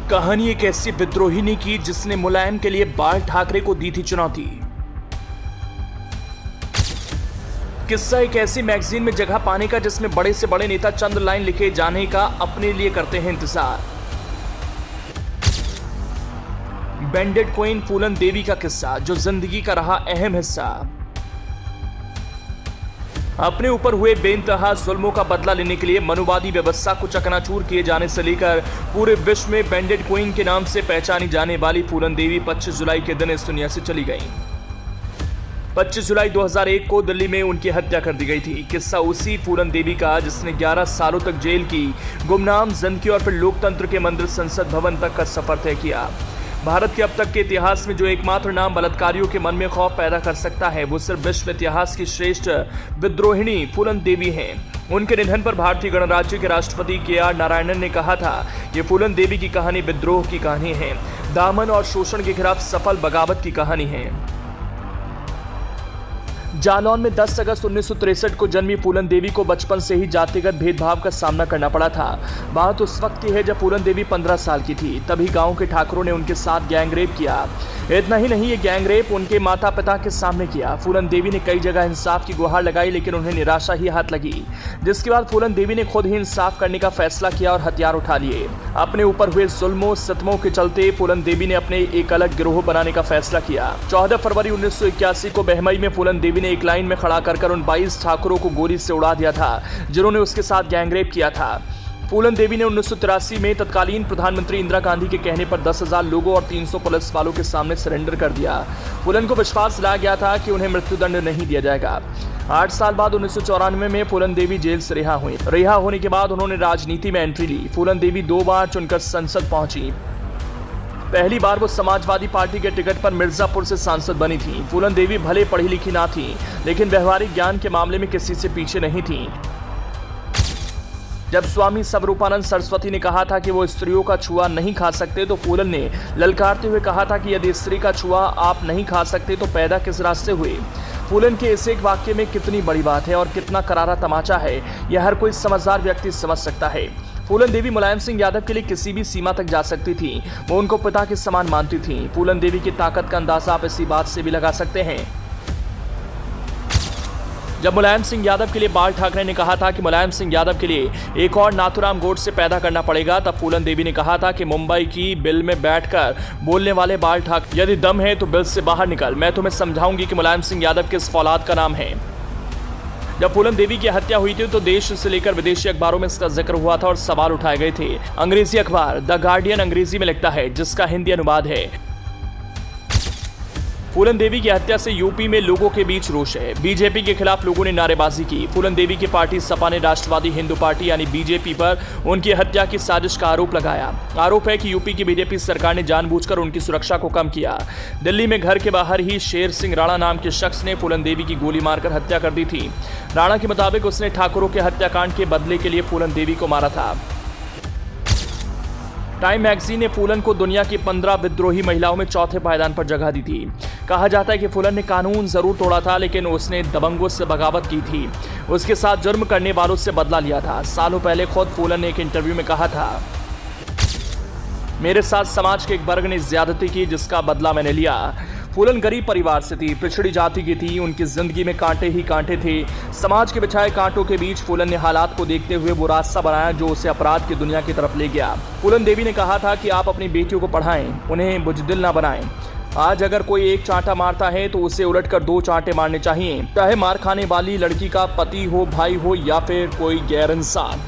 कहानी एक ऐसी विद्रोहिनी की जिसने मुलायम के लिए बाल ठाकरे को दी थी चुनौती। किस्सा एक ऐसी मैगजीन में जगह पाने का जिसमें बड़े से बड़े नेता चंद लाइन लिखे जाने का अपने लिए करते हैं इंतजार। बैंडेड क्वीन फूलन देवी का किस्सा जो जिंदगी का रहा अहम हिस्सा। अपने ऊपर हुए बेइंतहा जुल्मों का बदला लेने के लिए मनुवादी व्यवस्था को चकनाचूर किए जाने से लेकर पूरे विश्व में बैंडेड क्वीन के नाम से पहचानी जाने वाली फूलन देवी 25 जुलाई के दिन इस दुनिया से चली गईं। 25 जुलाई 2001 को दिल्ली में उनकी हत्या कर दी गई थी। किस्सा उसी फूलन देवी का जिसने 11 सालों तक जेल की, गुमनाम जिंदगी और फिर लोकतंत्र के मंदिर संसद भवन तक का सफर तय किया। भारत के अब तक के इतिहास में जो एकमात्र नाम बलात्कारियों के मन में खौफ पैदा कर सकता है वो सिर्फ विश्व इतिहास की श्रेष्ठ विद्रोहिणी फूलन देवी हैं। उनके निधन पर भारतीय गणराज्य के राष्ट्रपति के.आर. नारायणन ने कहा था कि फूलन देवी की कहानी विद्रोह की कहानी है, दामन और शोषण के खिलाफ सफल बगावत की कहानी है। जालौन में 10 अगस्त 1963 को जन्मी फूलन देवी को बचपन से ही जातिगत भेदभाव का सामना करना पड़ा था। बात उस वक्त की है जब फूलन देवी 15 साल की थी। तभी गांव के ठाकुरों ने उनके साथ गैंगरेप किया। इतना ही नहीं, ये गैंगरेप उनके माता पिता के सामने किया। फूलन देवी ने कई जगह इंसाफ की गुहार लगाई लेकिन उन्हें निराशा ही हाथ लगी, जिसके बाद फूलन देवी ने खुद ही इंसाफ करने का फैसला किया और हथियार उठा लिए। अपने ऊपर हुए जुल्मों सितमों के चलते फूलन देवी ने अपने एक अलग गिरोह बनाने का फैसला किया। 14 फरवरी 1981 को बहमई में फूलन देवी ने एक लाइन में खड़ा कर उन 22 ठाकुरों को गोली से उड़ा दिया था जिन्होंने उसके साथ गैंगरेप किया था। फूलन देवी ने 1983 में तत्कालीन प्रधानमंत्री इंदिरा गांधी के कहने पर 10,000 लोगों और 300 पुलिस वालों के सामने सरेंडर कर दिया। फूलन को विश्वास दिलाया गया था कि उन्हें मृत्युदंड नहीं दिया जाएगा। 8 साल बाद 1994 में फूलन देवी जेल से रिहा हुई। रिहा होने के बाद उन्होंने राजनीति में एंट्री ली। फूलन देवी 2 बार चुनकर संसद पहुंची। पहली बार वो समाजवादी पार्टी के टिकट पर मिर्जापुर से सांसद बनी थी। फूलन देवी भले पढ़ी लिखी ना थी लेकिन व्यवहारिक ज्ञान के मामले में किसी से पीछे नहीं थी। जब स्वामी स्वरूपानंद सरस्वती ने कहा था कि वो स्त्रियों का छुआ नहीं खा सकते तो फूलन ने ललकारते हुए कहा था कि यदि स्त्री का छुआ आप नहीं खा सकते तो पैदा किस रास्ते हुए। फूलन के इस एक वाक्य में कितनी बड़ी बात है और कितना करारा तमाचा है यह हर कोई समझदार व्यक्ति समझ सकता है। फूलन देवी मुलायम सिंह यादव के लिए किसी भी सीमा तक जा सकती थी। वो उनको पिता के समान मानती थी। फूलन देवी की ताकत का अंदाजा आप इसी बात से भी लगा सकते हैं। जब मुलायम सिंह यादव के लिए बाल ठाकरे ने कहा था कि मुलायम सिंह यादव के लिए एक और नाथुराम गोडसे पैदा करना पड़ेगा, तब फूलन देवी ने कहा था कि मुंबई की बिल में बैठकर बोलने वाले बाल ठाकरे, यदि दम है तो बिल से बाहर निकल, मैं तुम्हें समझाऊंगी कि मुलायम सिंह यादव किस फौलाद का नाम है। जब फूलन देवी की हत्या हुई थी तो देश से लेकर विदेशी अखबारों में इसका जिक्र हुआ था और सवाल उठाए गए थे। अंग्रेजी अखबार द गार्डियन अंग्रेजी में लिखता है, जिसका हिंदी अनुवाद है, फूलन देवी की हत्या से यूपी में लोगों के बीच रोष है। बीजेपी के खिलाफ लोगों ने नारेबाजी की। फूलन देवी की पार्टी सपा ने राष्ट्रवादी हिंदू पार्टी यानी बीजेपी पर उनकी हत्या की साजिश का आरोप लगाया। आरोप है कि यूपी की बीजेपी सरकार ने जानबूझकर उनकी सुरक्षा को कम किया। दिल्ली में घर के बाहर ही शेर सिंह राणा नाम के शख्स ने फूलन देवी की गोली मारकर हत्या कर दी थी। राणा के मुताबिक उसने ठाकुरों के हत्याकांड के बदले के लिए फूलन देवी को मारा था। टाइम मैगजीन ने फूलन को दुनिया की 15 विद्रोही महिलाओं में चौथे पायदान पर जगह दी थी। कहा जाता है कि फूलन ने कानून जरूर तोड़ा था लेकिन उसने दबंगों से बगावत की थी। उसके साथ जुर्म करने वालों से बदला लिया था। सालों पहले खुद फूलन ने एक इंटरव्यू में कहा था, मेरे साथ समाज के एक वर्ग ने ज्यादती की जिसका बदला मैंने लिया। फूलन गरीब परिवार से थी, पिछड़ी जाति की थी, उनकी जिंदगी में कांटे ही कांटे थे। समाज के बिछाए कांटों के बीच फूलन ने हालात को देखते हुए वो रास्ता बनाया जो उसे अपराध की दुनिया की तरफ ले गया। फूलन देवी ने कहा था कि आप अपनी बेटियों को पढ़ाएं, उन्हें बुजदिल ना बनाएं। आज अगर कोई एक चांटा मारता है तो उसे उलटकर 2 चांटे मारने चाहिए, चाहे मार खाने वाली लड़की का पति हो, भाई हो या फिर कोई गैर इंसान।